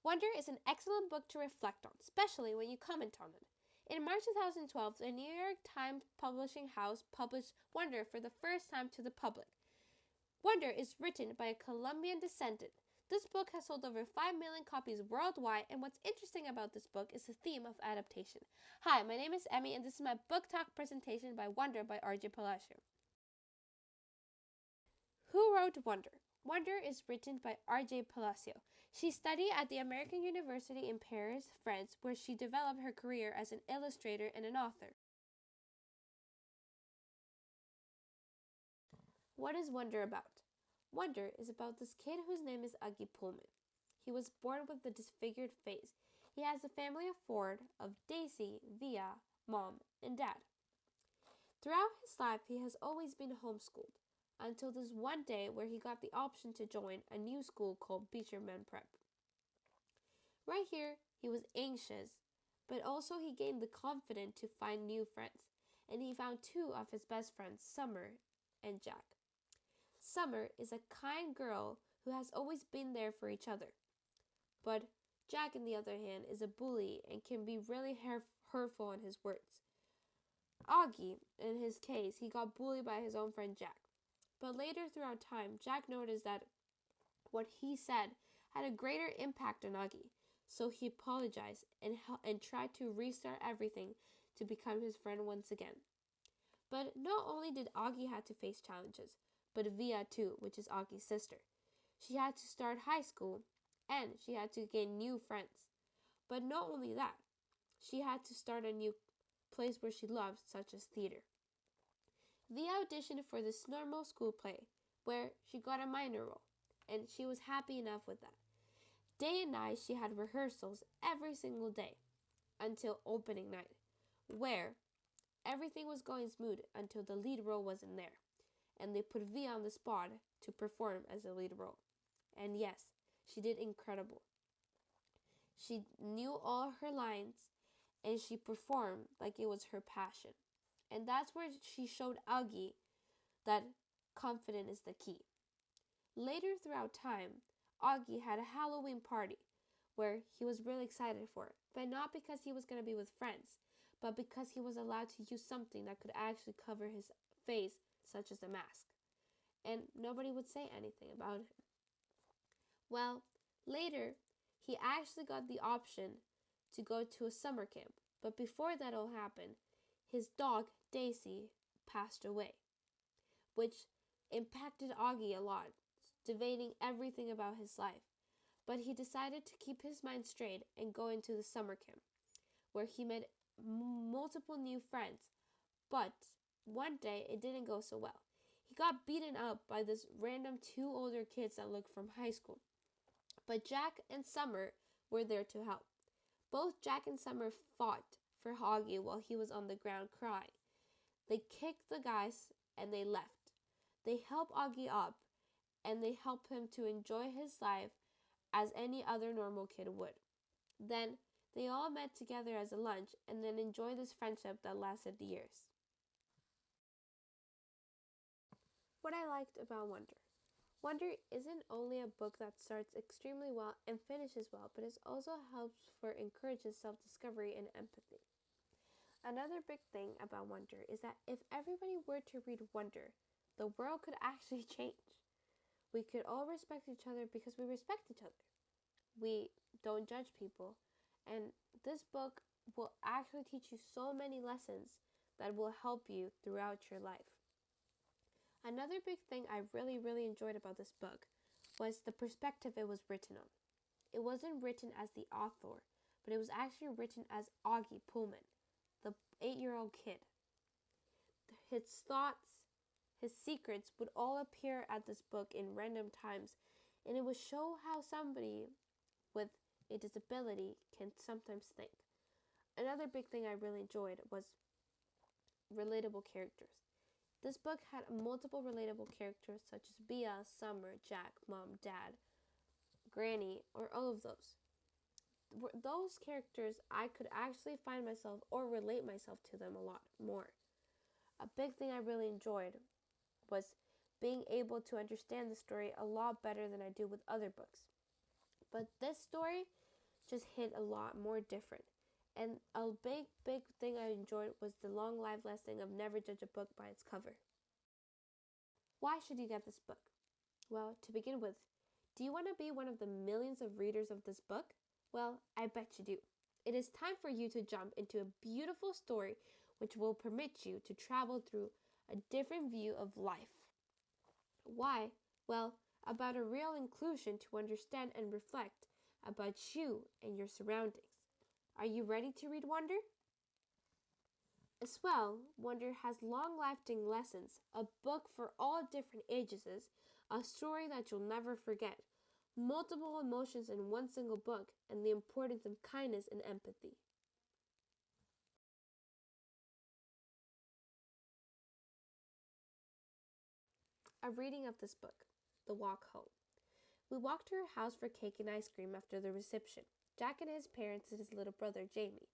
Wonder is an excellent book to reflect on, especially when you comment on it. In March 2012, the New York Times publishing house published Wonder for the first time to the public. Wonder is written by a Colombian descendant. This book has sold over 5 million copies worldwide, and what's interesting about this book is the theme of adaptation. Hi, my name is Emmy, and this is my book talk presentation by Wonder by R.J. Palacio. Who wrote Wonder? Wonder is written by R.J. Palacio. She studied at the American University in Paris, France, where she developed her career as an illustrator and an author. What is Wonder about? Wonder is about this kid whose name is Augie Pullman. He was born with a disfigured face. He has a family of four of Daisy, Via, Mom, and Dad. Throughout his life, he has always been homeschooled, until this one day where he got the option to join a new school called Beecherman Prep. Right here, he was anxious, but also he gained the confidence to find new friends, and he found two of his best friends, Summer and Jack. Summer is a kind girl who has always been there for each other. But Jack, on the other hand, is a bully and can be really hurtful in his words. Augie, in his case, he got bullied by his own friend Jack. But later throughout time, Jack noticed that what he said had a greater impact on Augie, so he apologized and tried to restart everything to become his friend once again. But not only did Augie have to face challenges, but Via too, which is Augie's sister. She had to start high school, and she had to gain new friends. But not only that, she had to start a new place where she loved, such as theater. Via auditioned for this normal school play, where she got a minor role, and she was happy enough with that. Day and night she had rehearsals every single day, until opening night, where everything was going smooth until the lead role wasn't there, and they put Via on the spot to perform as the lead role. And yes, she did incredible. She knew all her lines, and she performed like it was her passion. And that's where she showed Augie that confidence is the key. Later throughout time, Augie had a Halloween party where he was really excited for it, but not because he was going to be with friends, but because he was allowed to use something that could actually cover his face, such as a mask. And nobody would say anything about him. Well, later, he actually got the option to go to a summer camp, but before that all happened, his dog, Daisy, passed away, which impacted Augie a lot, debating everything about his life. But he decided to keep his mind straight and go into the summer camp, where he met multiple new friends. But one day it didn't go so well. He got beaten up by this random two older kids that looked from high school. But Jack and Summer were there to help. Both Jack and Summer fought for Augie while he was on the ground crying. They kicked the guys and they left. They helped Augie up and they helped him to enjoy his life as any other normal kid would. Then they all met together as a lunch and then enjoyed this friendship that lasted years. What I liked about Wonder. Wonder isn't only a book that starts extremely well and finishes well, but it also helps for encourages self-discovery and empathy. Another big thing about Wonder is that if everybody were to read Wonder, the world could actually change. We could all respect each other because we respect each other. We don't judge people, and this book will actually teach you so many lessons that will help you throughout your life. Another big thing I really enjoyed about this book was the perspective it was written on. It wasn't written as the author, but it was actually written as Augie Pullman, the 8-year-old kid. His thoughts, his secrets would all appear at this book in random times, and it would show how somebody with a disability can sometimes think. Another big thing I really enjoyed was relatable characters. This book had multiple relatable characters such as Bia, Summer, Jack, Mom, Dad, Granny, or all of those. Those characters, I could actually find myself or relate myself to them a lot more. A big thing I really enjoyed was being able to understand the story a lot better than I do with other books. But this story just hit a lot more different. And a big thing I enjoyed was the long live lesson of never judge a book by its cover. Why should you get this book? Well, to begin with, do you want to be one of the millions of readers of this book? Well, I bet you do. It is time for you to jump into a beautiful story which will permit you to travel through a different view of life. Why? Well, about a real inclusion to understand and reflect about you and your surroundings. Are you ready to read Wonder? As well, Wonder has long-lasting lessons, a book for all different ages, a story that you'll never forget, multiple emotions in one single book, and the importance of kindness and empathy. A reading of this book, The Walk Home. We walked to her house for cake and ice cream after the reception. Jack and his parents and his little brother, Jamie.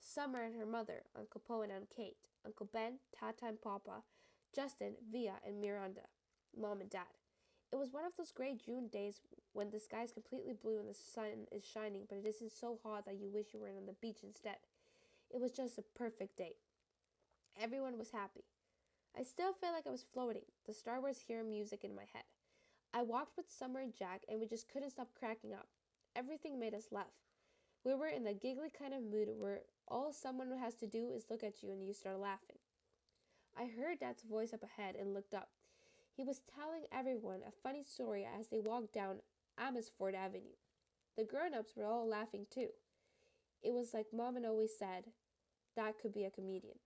Summer and her mother, Uncle Poe and Aunt Kate, Uncle Ben, Tata and Papa, Justin, Via, and Miranda, Mom and Dad. It was one of those gray June days when the sky is completely blue and the sun is shining, but it isn't so hot that you wish you were on the beach instead. It was just a perfect day. Everyone was happy. I still felt like I was floating, the Star Wars hero music in my head. I walked with Summer and Jack, and we just couldn't stop cracking up. Everything made us laugh. We were in the giggly kind of mood where all someone has to do is look at you and you start laughing. I heard Dad's voice up ahead and looked up. He was telling everyone a funny story as they walked down Amesford Avenue. The grown-ups were all laughing too. It was like Mom had always said, that could be a comedian.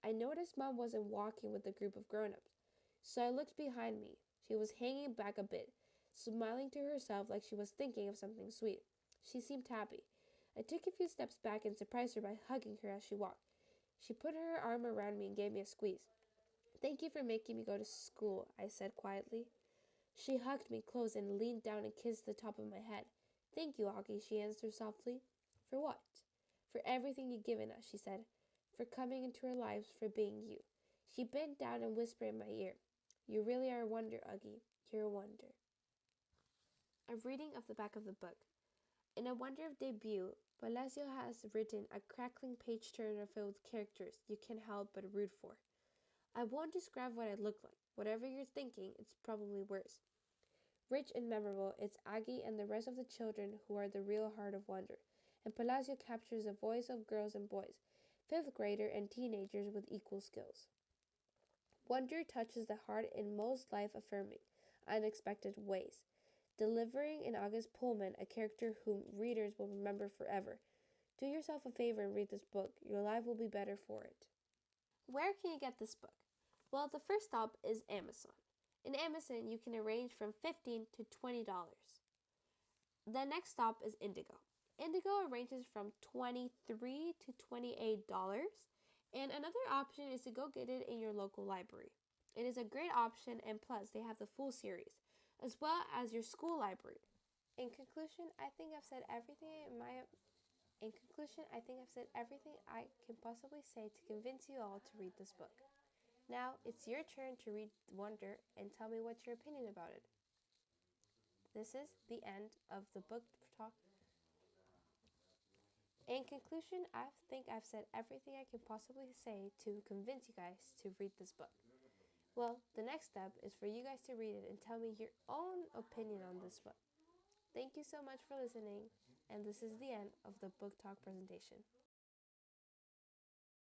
I noticed Mom wasn't walking with the group of grown-ups, so I looked behind me. She was hanging back a bit, smiling to herself like she was thinking of something sweet. She seemed happy. I took a few steps back and surprised her by hugging her as she walked. She put her arm around me and gave me a squeeze. Thank you for making me go to school, I said quietly. She hugged me close and leaned down and kissed the top of my head. Thank you, Augie, she answered softly. For what? For everything you've given us, she said. For coming into our lives, for being you. She bent down and whispered in my ear. You really are a wonder, Augie. You're a wonder. A reading of the back of the book. In A Wonder of Debut, Palacio has written a crackling page-turner filled with characters you can't help but root for. I won't describe what I look like. Whatever you're thinking, it's probably worse. Rich and memorable, it's Aggie and the rest of the children who are the real heart of Wonder, and Palacio captures the voice of girls and boys, fifth grader and teenagers with equal skills. Wonder touches the heart in most life-affirming, unexpected ways, delivering in August Pullman a character whom readers will remember forever. Do yourself a favor and read this book. Your life will be better for it. Where can you get this book? Well, the first stop is Amazon. In Amazon, you can arrange from $15 to $20. The next stop is Indigo. Indigo arranges from $23 to $28. And another option is to go get it in your local library. It is a great option, and plus they have the full series, as well as your school library. In conclusion, I think I've said everything I can possibly say to convince you all to read this book. Now, it's your turn to read Wonder and tell me what's your opinion about it. This is the end of the book talk. In conclusion, I think I've said everything I can possibly say to convince you guys to read this book. Well, the next step is for you guys to read it and tell me your own opinion on this book. Thank you so much for listening, and this is the end of the book talk presentation.